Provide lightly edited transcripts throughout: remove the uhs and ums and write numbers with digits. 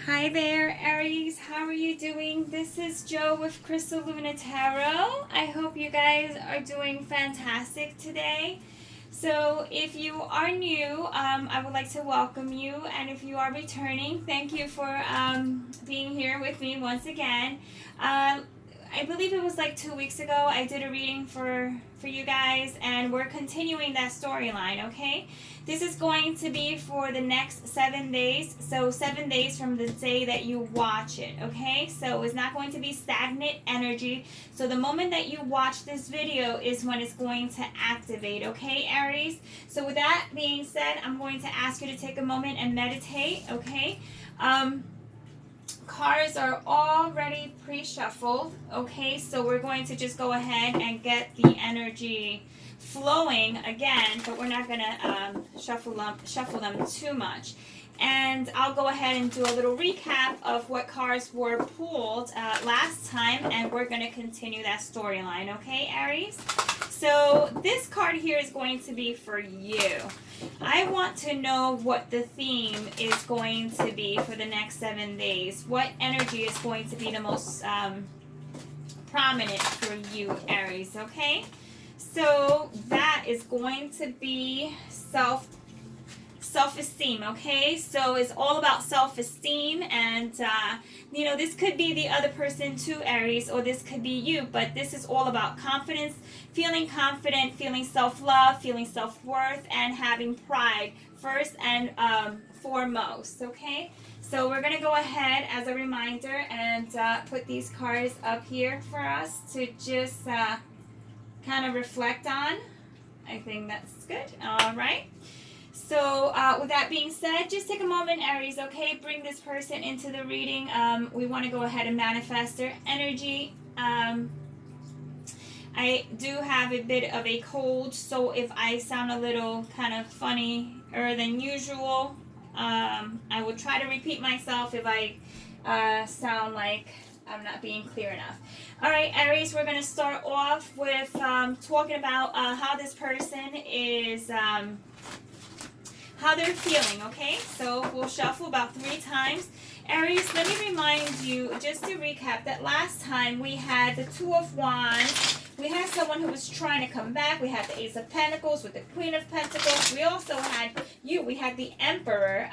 Hi there, Aries. How are you doing? This is Joe with Crystal Luna Tarot. I hope you guys are doing fantastic today. So, if you are new, I would like to welcome you, and if you are returning, thank you for being here with me once again. Uh, I believe it was like 2 weeks ago. I did a reading for you guys, and we're continuing that storyline. Okay, this is going to be for the next 7 days. So 7 days from the day that you watch it. Okay, so it's not going to be stagnant energy. So the moment that you watch this video is when it's going to activate. Okay, Aries. So with that being said, I'm going to ask you to take a moment and meditate. Okay. Cards are already pre-shuffled. Okay, so we're going to just go ahead and get the energy flowing again, but we're not going to shuffle them too much. And I'll go ahead and do a little recap of what cards were pulled last time, and we're going to continue that storyline. Okay, Aries? So this card here is going to be for you. I want to know what the theme is going to be for the next 7 days. What energy is going to be the most prominent for you, Aries, okay? So that is going to be self-esteem, okay? So it's all about self-esteem, and this could be the other person too, Aries, or this could be you, but this is all about confidence, feeling confident, feeling self-love, feeling self-worth, and having pride first and foremost, okay? So we're going to go ahead as a reminder and put these cards up here for us to just kind of reflect on. I think that's good. All right. So with that being said, just take a moment, Aries, okay? Bring this person into the reading. We want to go ahead and manifest their energy. I do have a bit of a cold, so if I sound a little kind of funnier than usual, I will try to repeat myself if I sound like I'm not being clear enough. All right, Aries, we're going to start off with talking about how this person is... how they're feeling, okay? So we'll shuffle about 3 times. Aries, let me remind you, just to recap, that last time we had the Two of Wands. We had someone who was trying to come back. We had the Ace of Pentacles with the Queen of Pentacles. We also had you. We had the Emperor.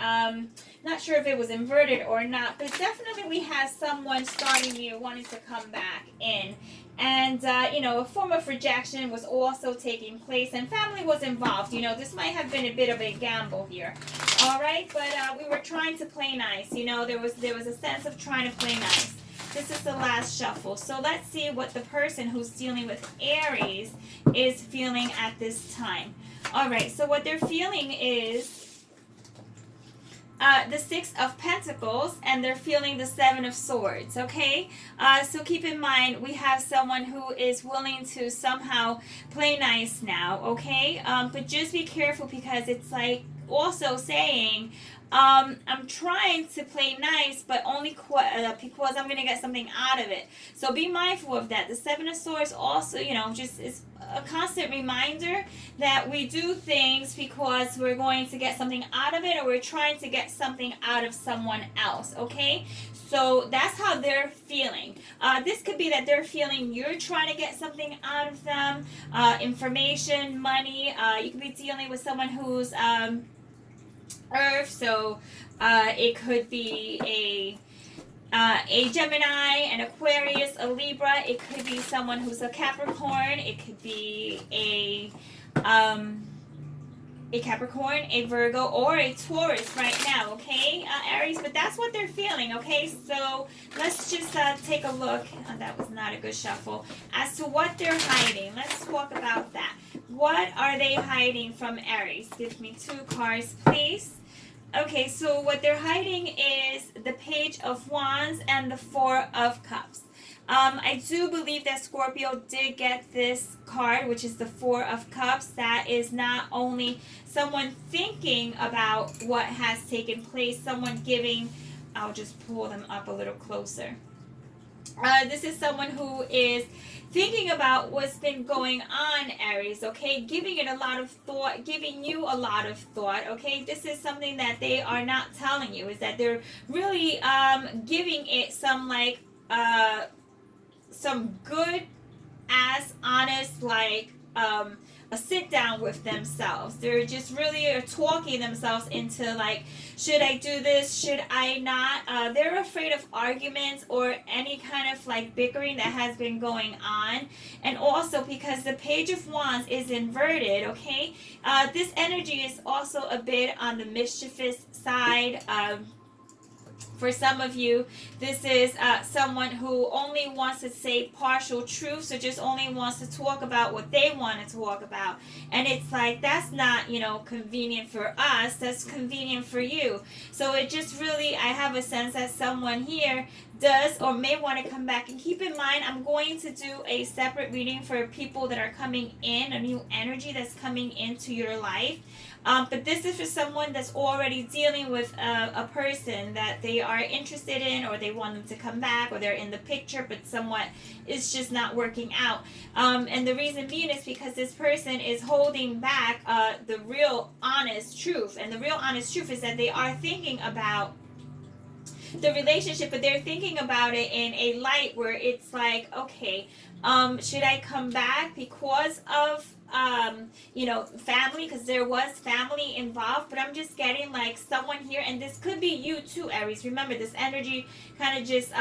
Not sure if it was inverted or not, but definitely we had someone starting you, wanting to come back in. And, a form of rejection was also taking place, and family was involved. This might have been a bit of a gamble here. All right, but we were trying to play nice. There was a sense of trying to play nice. This is the last shuffle. So let's see what the person who's dealing with Aries is feeling at this time. All right, so what they're feeling is the Six of Pentacles, and they're feeling the Seven of Swords, okay? So keep in mind, we have someone who is willing to somehow play nice now, okay? But just be careful, because it's like also saying, I'm trying to play nice, but only because I'm going to get something out of it. So be mindful of that. The Seven of Swords also, just is a constant reminder that we do things because we're going to get something out of it, or we're trying to get something out of someone else, okay? So that's how they're feeling. This could be that they're feeling you're trying to get something out of them, information, money. You could be dealing with someone who's Earth, so it could be a Gemini, an Aquarius, a Libra. It could be someone who's a Capricorn. It could be a Capricorn, a Virgo, or a Taurus right now, okay, Aries? But that's what they're feeling, okay? So let's just take a look. That was not a good shuffle. As to what they're hiding, let's talk about that. What are they hiding from Aries? Give me 2 cards, please. Okay, so what they're hiding is the Page of Wands and the Four of Cups. I do believe that Scorpio did get this card, which is the Four of Cups. That is not only someone thinking about what has taken place, someone giving... I'll just pull them up a little closer. This is someone who is thinking about what's been going on, Aries, okay? Giving it a lot of thought, giving you a lot of thought, okay? This is something that they are not telling you, is that they're really giving it some, like, some good as honest, like, a sit down with themselves. They're just really talking themselves into, like, should I do this, should I not? They're afraid of arguments or any kind of, like, bickering that has been going on. And also because the Page of Wands is inverted, okay, this energy is also a bit on the mischievous side. For some of you, this is someone who only wants to say partial truths, or just only wants to talk about what they want to talk about. And it's like, that's not, convenient for us, that's convenient for you. So it just really, I have a sense that someone here does or may want to come back. And keep in mind, I'm going to do a separate reading for people that are coming in, a new energy that's coming into your life. But this is for someone that's already dealing with a person that they are interested in, or they want them to come back, or they're in the picture, but somewhat it's just not working out. And the reason being is because this person is holding back the real honest truth. And the real honest truth is that they are thinking about the relationship, but they're thinking about it in a light where it's like, okay, should I come back because of family, because there was family involved, but I'm just getting like someone here, and this could be you too, Aries. Remember, this energy kind of just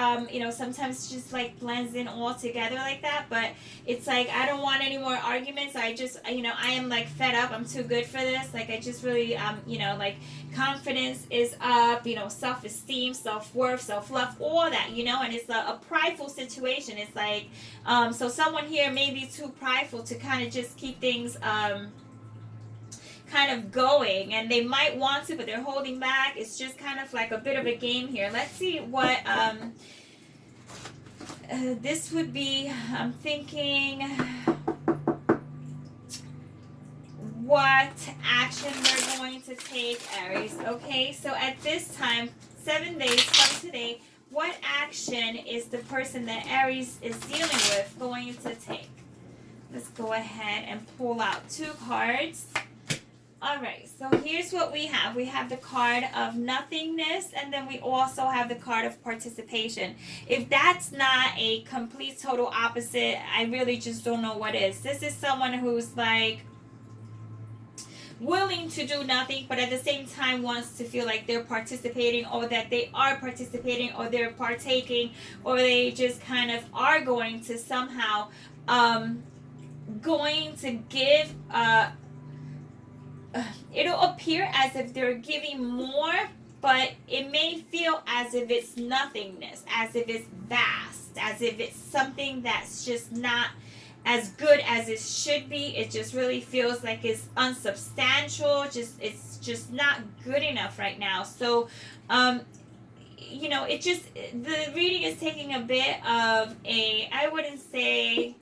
sometimes just like blends in all together like that, but it's like, I don't want any more arguments. I just I am like fed up. I'm too good for this. Like, I just really like, confidence is up, self-esteem, self-worth, self-love, all that, and it's a prideful situation. It's like, so someone here may be too prideful to kind of just keep things kind of going, and they might want to, but they're holding back. It's just kind of like a bit of a game here. Let's see what this would be. I'm thinking what action they're going to take, Aries. Okay, so at this time, 7 days from today, what action is the person that Aries is dealing with going to take? Let's go ahead and pull out 2 cards. Alright, so here's what we have. We have the card of nothingness, and then we also have the card of participation. If that's not a complete total opposite, I really just don't know what is. This is someone who's like willing to do nothing, but at the same time wants to feel like they're participating, or that they are participating, or they're partaking, or they just kind of are going to somehow going to give it'll appear as if they're giving more, but it may feel as if it's nothingness, as if it's vast, as if it's something that's just not as good as it should be. It just really feels like it's unsubstantial. It's just not good enough right now. So it just, the reading is taking a bit of a, I wouldn't say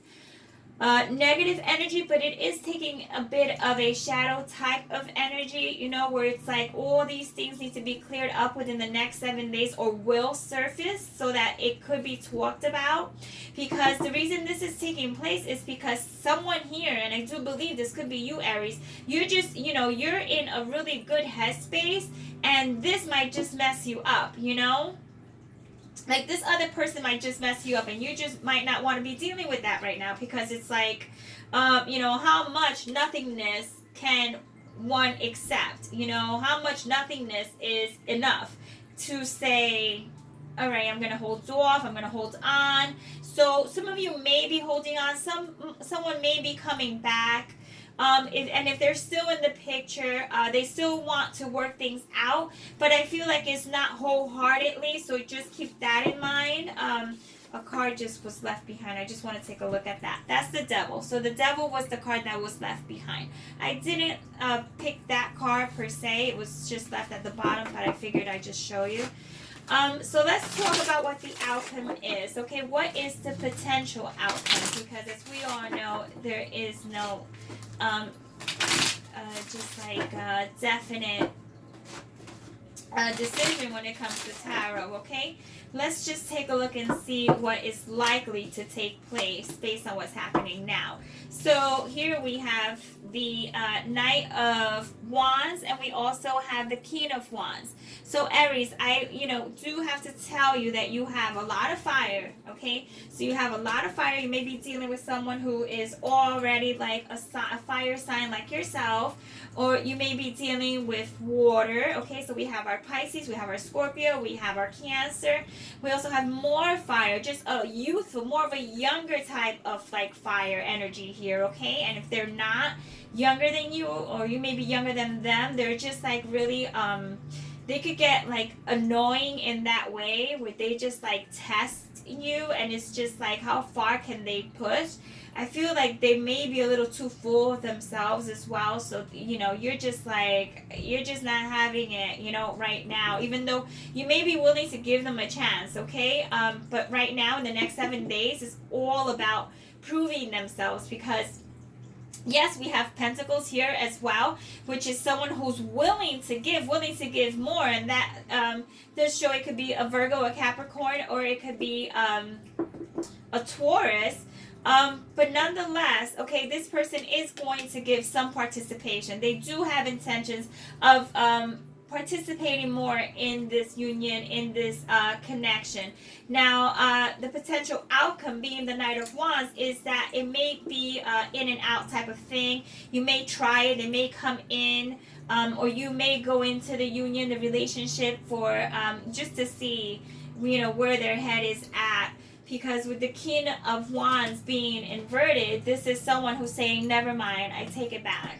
negative energy, but it is taking a bit of a shadow type of energy, where it's like all these things need to be cleared up within the next 7 days, or will surface so that it could be talked about. Because the reason this is taking place is because someone here, and I do believe this could be you, Aries, you're just, you're in a really good headspace, and this might just mess you up, like, this other person might just mess you up, and you just might not want to be dealing with that right now, because it's like, how much nothingness can one accept? How much nothingness is enough to say, all right, I'm going to hold off, I'm going to hold on. So some of you may be holding on, someone may be coming back. If they're still in the picture, they still want to work things out, but I feel like it's not wholeheartedly, so just keep that in mind. A card just was left behind. I just want to take a look at that. That's the Devil. So the Devil was the card that was left behind. I didn't pick that card per se. It was just left at the bottom, but I figured I'd just show you. So let's talk about what the outcome is. Okay, what is the potential outcome? Because as we all know, there is no just like definite decision when it comes to tarot, okay? Let's just take a look and see what is likely to take place based on what's happening now. So here we have the Knight of Wands, and we also have the King of Wands. So Aries, I do have to tell you that you have a lot of fire, okay? So you have a lot of fire. You may be dealing with someone who is already like a fire sign like yourself, or you may be dealing with water, okay? So we have our Pisces, we have our Scorpio, we have our Cancer. We also have more fire, just a youthful, more of a younger type of like fire energy here, okay? And if they're not younger than you, or you may be younger than them, they're just like really they could get like annoying in that way where they just like test you, and it's just like how far can they push. I feel like they may be a little too full of themselves as well. So, you're just not having it, right now, even though you may be willing to give them a chance, okay? But right now, in the next 7 days, it's all about proving themselves, because yes, we have Pentacles here as well, which is someone who's willing to give more, and that does show it could be a Virgo, a Capricorn, or it could be a Taurus. But nonetheless, okay, this person is going to give some participation. They do have intentions of participating more in this union, in this connection. Now, the potential outcome being the Knight of Wands is that it may be in and out type of thing. You may try it, it may come in, or you may go into the union, the relationship for just to see, where their head is at. Because with the King of Wands being inverted, this is someone who's saying, never mind, I take it back.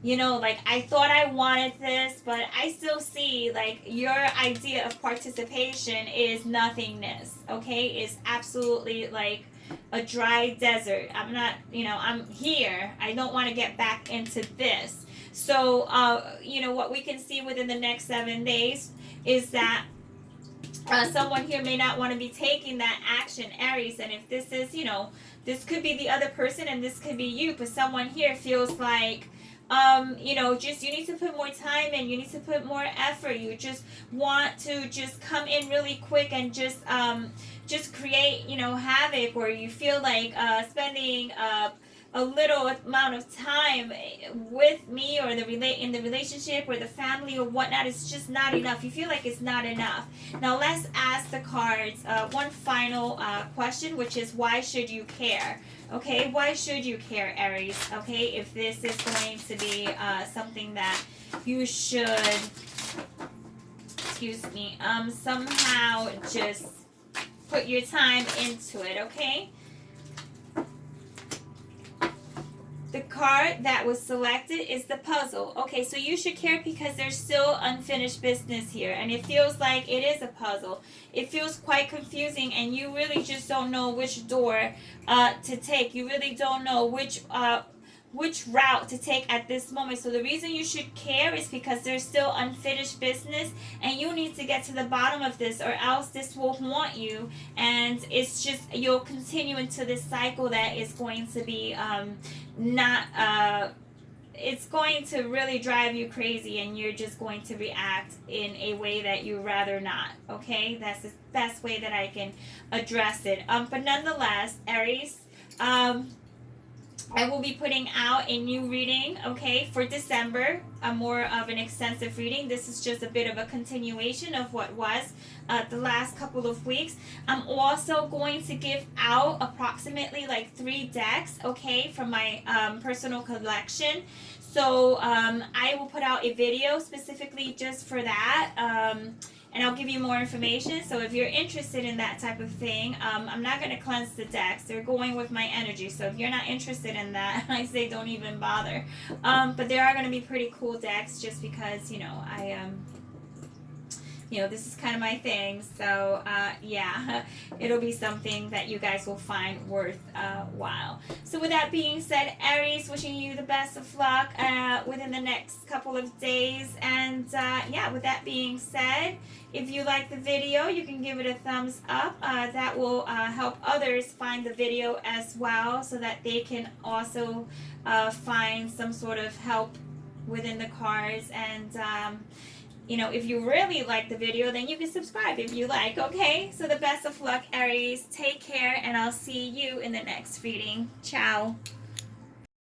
Like, I thought I wanted this, but I still see, like, your idea of participation is nothingness, okay? It's absolutely, like, a dry desert. I'm not, I'm here. I don't want to get back into this. So, what we can see within the next 7 days is that someone here may not want to be taking that action, Aries. And if this is, this could be the other person and this could be you, but someone here feels like, just you need to put more time in, you need to put more effort. You just want to just come in really quick and just create, havoc, or you feel like spending a little amount of time with me, or in the relationship or the family or whatnot, it's just not enough. You feel like it's not enough. Now let's ask the cards one final question, which is, why should you care? Okay, why should you care, Aries? Okay, if this is going to be something that you should, somehow just put your time into it, okay? The card that was selected is the Puzzle. Okay, so you should care because there's still unfinished business here, and it feels like it is a puzzle. It feels quite confusing, and you really just don't know which door to take. You really don't know which route to take at this moment. So the reason you should care is because there's still unfinished business, and you need to get to the bottom of this, or else this will haunt you, and it's just, you'll continue into this cycle that is going to be it's going to really drive you crazy, and you're just going to react in a way that you rather not. Okay, that's the best way that I can address it. But nonetheless, Aries, I will be putting out a new reading, okay, for December, more of an extensive reading. This is just a bit of a continuation of what was the last couple of weeks. I'm also going to give out approximately like 3 decks, okay, from my personal collection. So I will put out a video specifically just for that. And I'll give you more information. So if you're interested in that type of thing, I'm not going to cleanse the decks. They're going with my energy. So if you're not interested in that, I say don't even bother. But there are going to be pretty cool decks, just because, this is kind of my thing. So, yeah, it'll be something that you guys will find worthwhile. So with that being said, Aries, wishing you the best of luck within the next couple of days. And, yeah, with that being said, if you like the video, you can give it a thumbs up. That will help others find the video as well, so that they can also find some sort of help within the cards. And you know, if you really like the video, then you can subscribe if you like, okay? So the best of luck, Aries. Take care, and I'll see you in the next reading. Ciao.